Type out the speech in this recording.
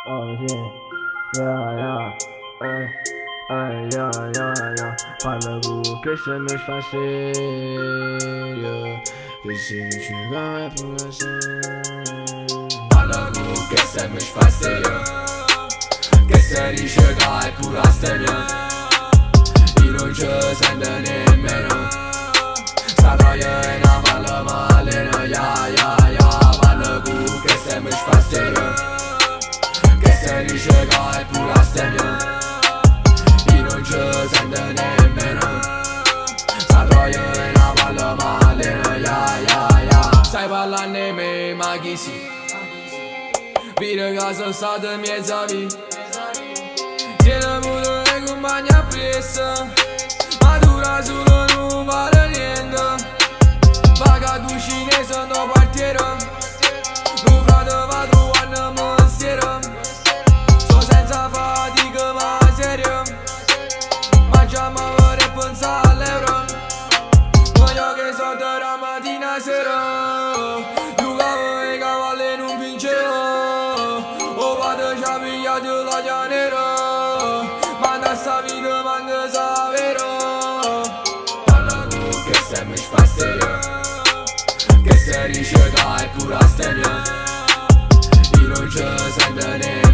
Oh yeah, yeah, yeah, yeah. Parla cu che se mi fa serio, che se dici come pure se. Parla cu che se mi fa serio, che se dice che è pure astemio. Io non ci sento nemmeno, sta troia è una palla malena. Yeah. Parla cu che se mi fa serio, che se dice che è pure astemio. Io non ci sento nemmeno, sta troia è una palla malena. Yeah. Stai parlando di me, ma chi si? Vede che sono stato in mezzo a vita, tiene avuto le compagne appresso, ma dura solo non vale niente. Vaga tu cinese non partire, non frate va trovando mestiere. Sto senza fatica ma serio, mangiamo e pensare all'euro. Voglio che so da mattina a sera, giocavo e cavalli non vincevo. O vado già pigliato la pianera, ma da sta vita manca sapere. Parla cu che se mi fa serio, che se dice che è pure astemio. Io non ci sento nemmeno.